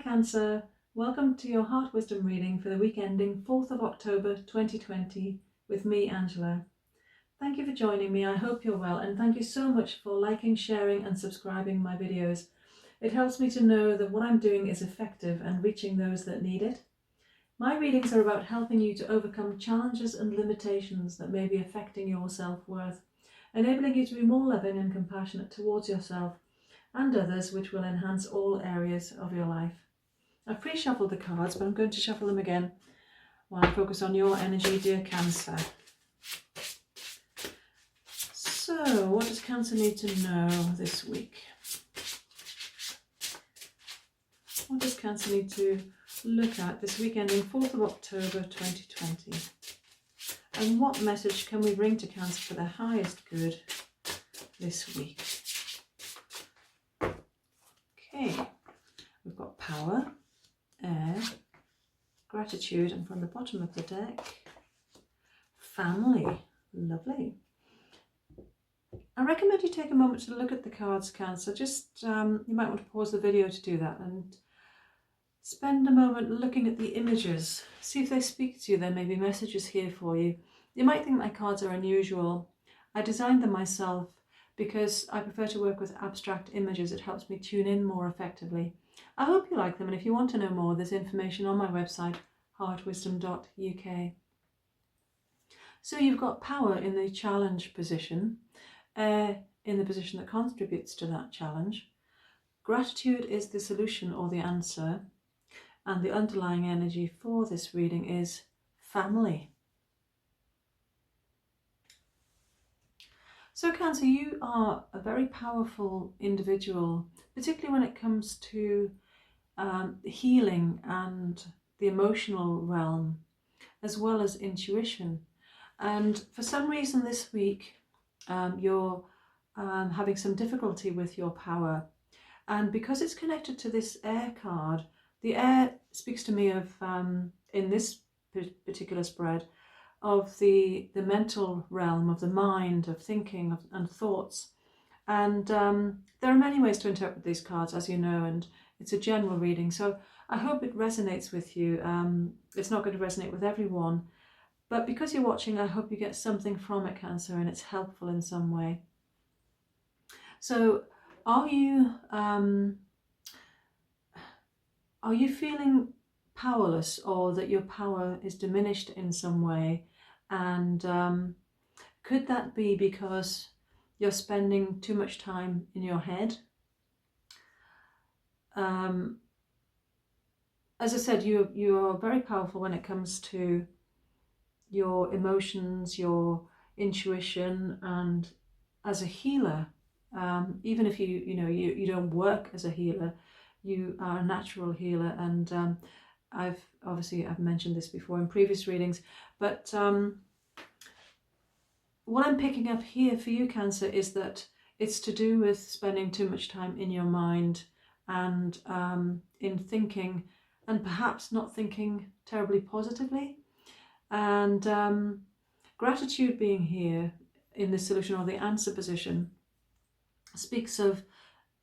Cancer, welcome to your Heart Wisdom reading for the week ending 4th of October 2020 with me, Angela. Thank you for joining me. I hope you're well, and thank you so much for liking, sharing and subscribing my videos. It helps me to know that what I'm doing is effective and reaching those that need it. My readings are about helping you to overcome challenges and limitations that may be affecting your self-worth, enabling you to be more loving and compassionate towards yourself and others, which will enhance all areas of your life. I've pre-shuffled the cards, but I'm going to shuffle them again while I focus on your energy, dear Cancer. So, what does Cancer need to know this week? What does Cancer need to look at this week ending 4th of October 2020? And what message can we bring to Cancer for their highest good this week? Okay, we've got power, air, gratitude, and from the bottom of the deck, family. Lovely. I recommend you take a moment to look at the cards, Cancer. Just you might want to pause the video to do that and spend a moment looking at the images. See if they speak to you. There may be messages here for you. You might think my cards are unusual. I designed them myself because I prefer to work with abstract images. It helps me tune in more effectively. I hope you like them, and if you want to know more, there's information on my website, heartwisdom.uk. So you've got power in the challenge position, air in the position that contributes to that challenge. Gratitude is the solution or the answer, and the underlying energy for this reading is family. So Cancer, you are a very powerful individual, particularly when it comes to healing and the emotional realm, as well as intuition. And for some reason this week, you're having some difficulty with your power. And because it's connected to this air card, the air speaks to me of, in this particular spread, of the mental realm, of the mind, of thinking and thoughts. And there are many ways to interpret these cards, as you know, and it's a general reading. So I hope it resonates with you. It's not going to resonate with everyone, but because you're watching, I hope you get something from it, Cancer, and it's helpful in some way. So are you feeling powerless, or that your power is diminished in some way? And could that be because you're spending too much time in your head? As I said, you are very powerful when it comes to your emotions, your intuition, and as a healer, even if you don't work as a healer, you are a natural healer. And I've mentioned this before in previous readings, but what I'm picking up here for you, Cancer, is that it's to do with spending too much time in your mind and in thinking, and perhaps not thinking terribly positively. And gratitude being here in the solution or the answer position speaks of,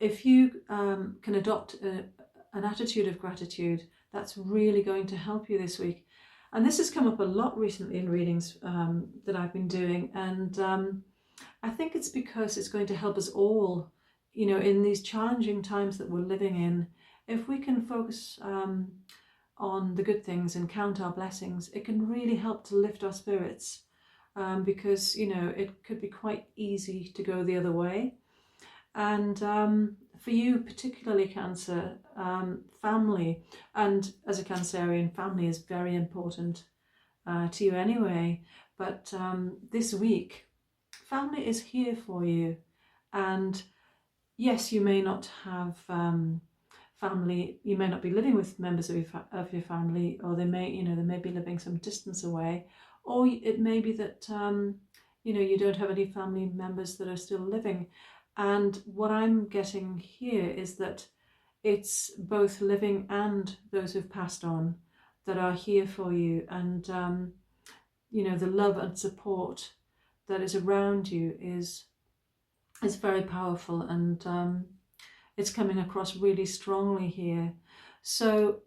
if you can adopt an attitude of gratitude, that's really going to help you this week. And this has come up a lot recently in readings that I've been doing, and I think it's because it's going to help us all, in these challenging times that we're living in. If we can focus on the good things and count our blessings, it can really help to lift our spirits, because it could be quite easy to go the other way. And for you particularly, Cancer, family, and as a Cancerian, family is very important to you anyway, but this week family is here for you. And yes, you may not have family, you may not be living with members of your family, or they may be living some distance away, or it may be that you don't have any family members that are still living. And what I'm getting here is that it's both living and those who've passed on that are here for you. And, the love and support that is around you is very powerful, and it's coming across really strongly here. So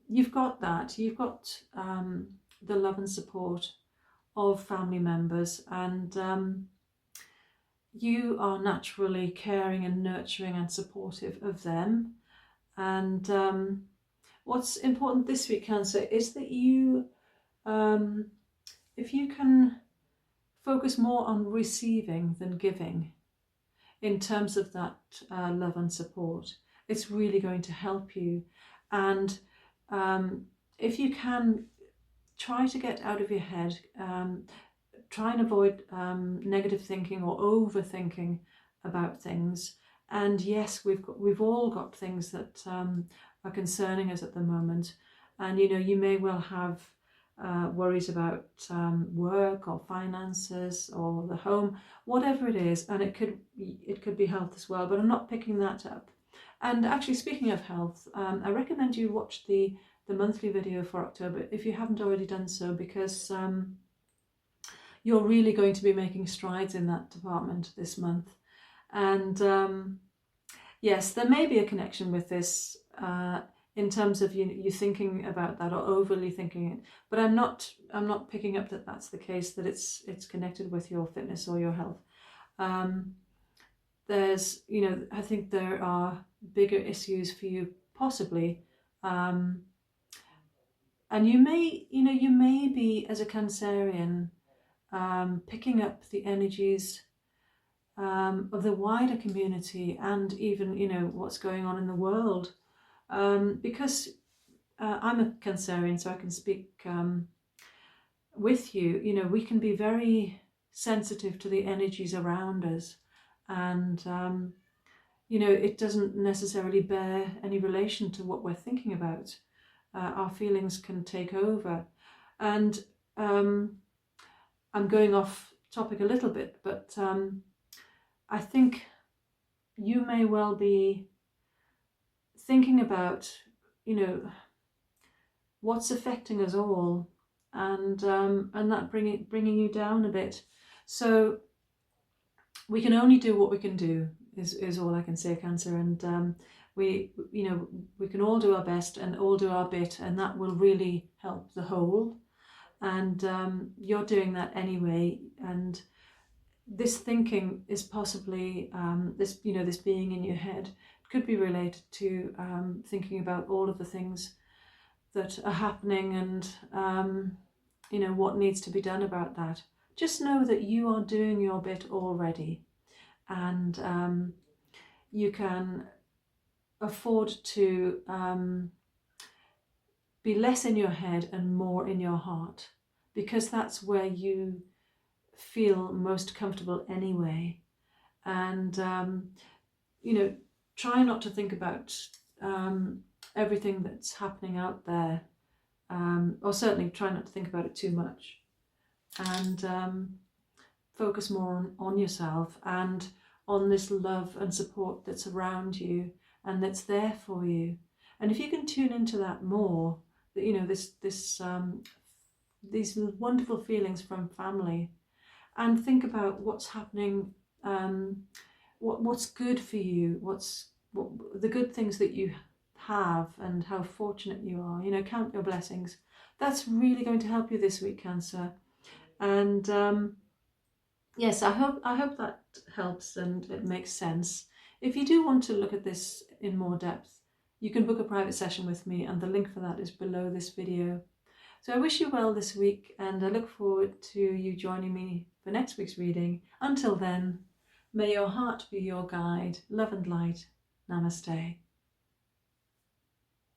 you've got that. You've got the love and support of family members, and you are naturally caring and nurturing and supportive of them. And what's important this week, Cancer, is that you, if you can focus more on receiving than giving in terms of that love and support, it's really going to help you. And if you can, try to get out of your head, try and avoid negative thinking or overthinking about things. And yes, we've all got things that are concerning us at the moment, and you may well have worries about work or finances or the home, whatever it is, and it could be health as well. But I'm not picking that up. And actually, speaking of health, I recommend you watch the monthly video for October if you haven't already done so, because you're really going to be making strides in that department this month. And yes, there may be a connection with this in terms of you thinking about that or overly thinking it, but I'm not picking up that that's the case, that it's connected with your fitness or your health. There's I think there are bigger issues for you possibly, and you may be, as a Cancerian, picking up the energies of the wider community, and even what's going on in the world, because I'm a Cancerian, so I can speak with you. We can be very sensitive to the energies around us, and it doesn't necessarily bear any relation to what we're thinking about. Our feelings can take over, and I'm going off topic a little bit, but I think you may well be thinking about, what's affecting us all, and that bringing you down a bit. So we can only do what we can do, is all I can say, Cancer. And we can all do our best and all do our bit, and that will really help the whole. And you're doing that anyway. And this thinking is possibly this being in your head could be related to thinking about all of the things that are happening, and what needs to be done about that. Just know that you are doing your bit already, and you can afford to be less in your head and more in your heart, because that's where you feel most comfortable anyway. And try not to think about everything that's happening out there, or certainly try not to think about it too much, and focus more on yourself and on this love and support that's around you and that's there for you. And if you can tune into that more, these wonderful feelings from family, and think about what's happening, what's good for you, what the good things that you have, and how fortunate you are. Count your blessings. That's really going to help you this week, Cancer. And yes, I hope that helps and it makes sense. If you do want to look at this in more depth, you can book a private session with me, and the link for that is below this video. So I wish you well this week, and I look forward to you joining me for next week's reading. Until then, may your heart be your guide. Love and light. Namaste.